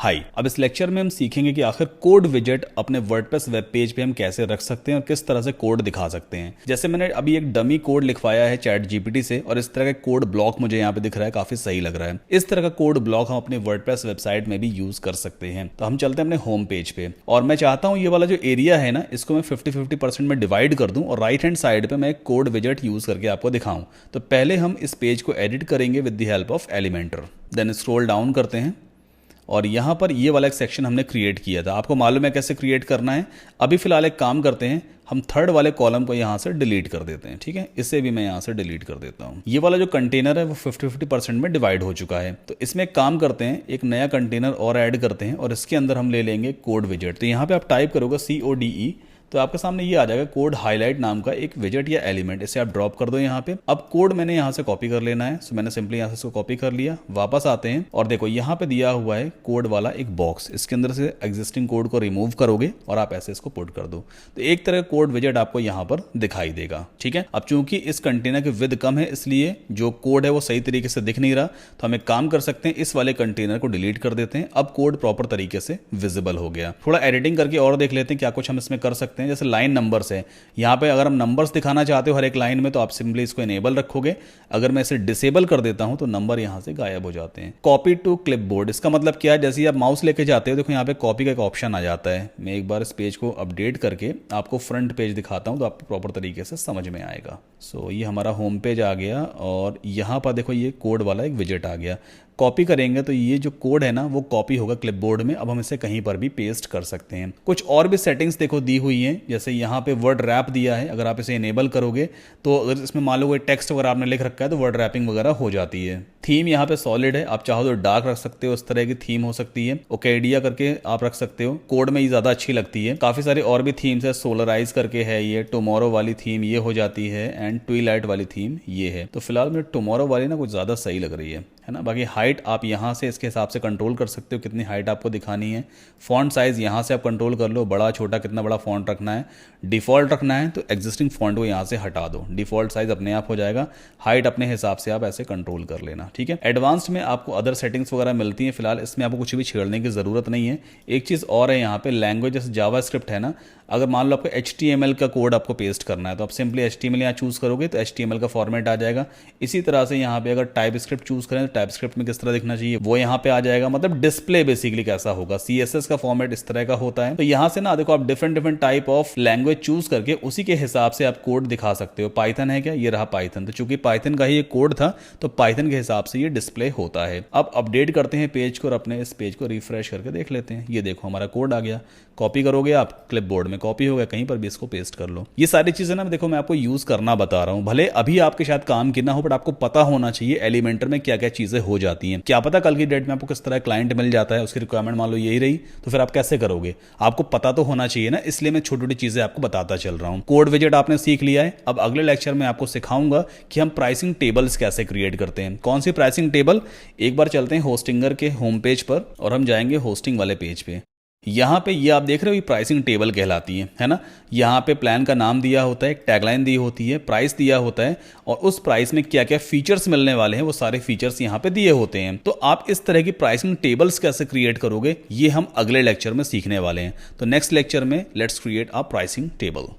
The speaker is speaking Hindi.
हाय, अब इस लेक्चर में हम सीखेंगे कि आखिर कोड विजेट अपने वर्डप्रेस वेब पेज पे हम कैसे रख सकते हैं और किस तरह से कोड दिखा सकते हैं। जैसे मैंने अभी एक डमी कोड लिखवाया है चैट जीपीटी से और इस तरह का कोड ब्लॉक मुझे यहाँ पे दिख रहा है, काफी सही लग रहा है। इस तरह का कोड ब्लॉक हम अपने वर्डप्रेस वेबसाइट में भी यूज कर सकते हैं। तो हम चलते हैं अपने होम पेज पे और मैं चाहता हूँ ये वाला जो एरिया है ना, इसको मैं 50-50% में डिवाइड कर दूं और राइट हैंड साइड पे मैं एक कोड विजेट यूज करके आपको दिखाऊं। तो पहले हम इस पेज को एडिट करेंगे with the help of Elementor. Then scroll down करते हैं और यहाँ पर ये वाला एक सेक्शन हमने क्रिएट किया था। आपको मालूम है कैसे क्रिएट करना है। अभी फिलहाल एक काम करते हैं, हम थर्ड वाले कॉलम को यहाँ से डिलीट कर देते हैं। ठीक है, इसे भी मैं यहाँ से डिलीट कर देता हूँ। ये वाला जो कंटेनर है वो 50-50% में डिवाइड हो चुका है। तो इसमें एक काम करते हैं, एक नया कंटेनर और ऐड करते हैं और इसके अंदर हम ले लेंगे कोड विजेट। तो यहाँ पे आप टाइप करोगे CODE, तो आपके सामने ये आ जाएगा कोड हाईलाइट नाम का एक विजेट या एलिमेंट। इसे आप ड्रॉप कर दो यहाँ पे। अब कोड मैंने यहाँ से कॉपी कर लेना है, सो मैंने सिंपली यहाँ से इसको कॉपी कर लिया। वापस आते हैं और देखो यहाँ पे दिया हुआ है कोड वाला एक बॉक्स। इसके अंदर से एग्जिस्टिंग कोड को रिमूव करोगे और आप ऐसे इसको पुट कर दो, तो एक तरह का कोड विजेट आपको यहाँ पर दिखाई देगा। ठीक है, अब चूंकि इस कंटेनर की विड्थ कम है इसलिए जो कोड है वो सही तरीके से दिख नहीं रहा, तो हम एक काम कर सकते हैं, इस वाले कंटेनर को डिलीट कर देते हैं। अब कोड प्रॉपर तरीके से विजिबल हो गया। थोड़ा एडिटिंग करके और देख लेते हैं क्या कुछ हम इसमें कर सकते हैं। जैसे लाइन नंबर है, यहां पे अगर हम नंबर्स दिखाना चाहते हो हर एक लाइन में, तो आप सिंपली इसको इनेबल रखोगे। अगर मैं इसे डिसेबल कर देता हूं तो नंबर यहां से गायब हो जाते हैं। कॉपी टू क्लिपबोर्ड, इसका मतलब क्या है, जैसे ही आप माउस लेके जाते हो, देखो यहां पे कॉपी का एक ऑप्शन आ जाता है। मैं एक बार इस पेज को अपडेट करके आपको फ्रंट पेज दिखाता हूं तो आपको प्रॉपर तरीके से समझ में आएगा। सो ये हमारा होम पेज आ गया और यहां पर देखो ये कोड वाला एक विजेट आ गया। कॉपी करेंगे तो ये जो कोड है ना वो कॉपी होगा क्लिपबोर्ड में। अब हम इसे कहीं पर भी पेस्ट कर सकते हैं। कुछ और भी सेटिंग्स देखो दी हुई हैं, जैसे यहाँ पे वर्ड रैप दिया है। अगर आप इसे इनेबल करोगे तो अगर इसमें मान लो कोई टेक्स्ट वगैरह आपने लिख रखा है तो वर्ड रैपिंग वगैरह हो जाती है। थीम यहाँ पे सॉलिड है, आप चाहो तो डार्क रख सकते हो, इस तरह की थीम हो सकती है। ओकेडिया करके आप रख सकते हो, कोड में ये ज्यादा अच्छी लगती है। काफी सारी और भी थीम्स है, सोलराइज करके है ये, टुमारो वाली थीम ये हो जाती है एंड ट्विलाइट वाली थीम ये है। तो फिलहाल मुझे टुमारो वाली ना कुछ ज्यादा सही लग रही है ना। बाकी हाइट आप यहाँ से इसके हिसाब से कंट्रोल कर सकते हो, कितनी हाइट आपको दिखानी है। फॉन्ट साइज यहाँ से आप कंट्रोल कर लो, बड़ा छोटा कितना बड़ा फॉन्ट रखना है। डिफॉल्ट रखना है तो एग्जिस्टिंग फॉन्ट को यहाँ से हटा दो, डिफॉल्ट साइज अपने आप हो जाएगा। हाइट अपने हिसाब से आप ऐसे कंट्रोल कर लेना। ठीक है, एडवांस्ड में आपको अदर सेटिंग्स वगैरह मिलती हैं। फिलहाल इसमें आपको कुछ भी छेड़ने की जरूरत नहीं है। एक चीज़ और है यहाँ पे, लैंग्वेज जैसे जावास्क्रिप्ट है ना, अगर मान लो आपको HTML का कोड आपको पेस्ट करना है तो आप सिंपली HTML यहाँ चूज करोगे तो HTML का फॉर्मेट आ जाएगा। इसी तरह से यहाँ पे अगर टाइप स्क्रिप्ट चूज करें तो टाइप स्क्रिप्ट में किस तरह दिखना चाहिए वो यहाँ पे आ जाएगा। मतलब डिस्प्ले बेसिकली कैसा होगा, CSS का फॉर्मेट इस तरह का होता है। तो यहाँ से ना देखो आप different type of language choose करके उसी के हिसाब से आप कोड दिखा सकते हो। पाइथन है क्या, ये रहा पाइथन। तो चूंकि पाइथन का ही ये कोड था तो पाइथन के हिसाब से ये डिस्प्ले होता है। अब अपडेट करते हैं पेज को और अपने इस पेज को रिफ्रेश करके देख लेते हैं। ये देखो हमारा कोड आ गया। कॉपी करोगे आप, क्लिपबोर्ड में कॉपी हो गया, कहीं पर भी इसको पेस्ट कर लो। ये सारी चीजें ना देखो मैं आपको यूज करना बता रहा हूं, भले अभी आपके शायद काम की ना हो, बट आपको पता होना चाहिए एलिमेंटर में क्या क्या चीजें हो जाती हैं। क्या पता कल की डेट में आपको किस तरह क्लाइंट मिल जाता है, उसकी रिक्वायरमेंट मान लो यही रही, तो फिर आप कैसे करोगे, आपको पता तो होना चाहिए ना। इसलिए मैं छोटी छोटी चीजें आपको बताता चल रहा हूं। कोड विजेट आपने सीख लिया है, अब अगले लेक्चर में आपको सिखाऊंगा कि हम प्राइसिंग टेबल्स कैसे क्रिएट करते हैं। कौन सी प्राइसिंग टेबल, एक बार चलते हैं होस्टिंगर के होम पेज पर और हम जाएंगे होस्टिंग वाले पेज पे। यहाँ पे ये आप देख रहे हो, ये प्राइसिंग टेबल कहलाती है ना। यहाँ पे प्लान का नाम दिया होता है, एक टैगलाइन दी होती है, प्राइस दिया होता है और उस प्राइस में क्या क्या फीचर्स मिलने वाले हैं वो सारे फीचर्स यहाँ पे दिए होते हैं। तो आप इस तरह की प्राइसिंग टेबल्स कैसे क्रिएट करोगे ये हम अगले लेक्चर में सीखने वाले हैं। तो नेक्स्ट लेक्चर में let's create a pricing table.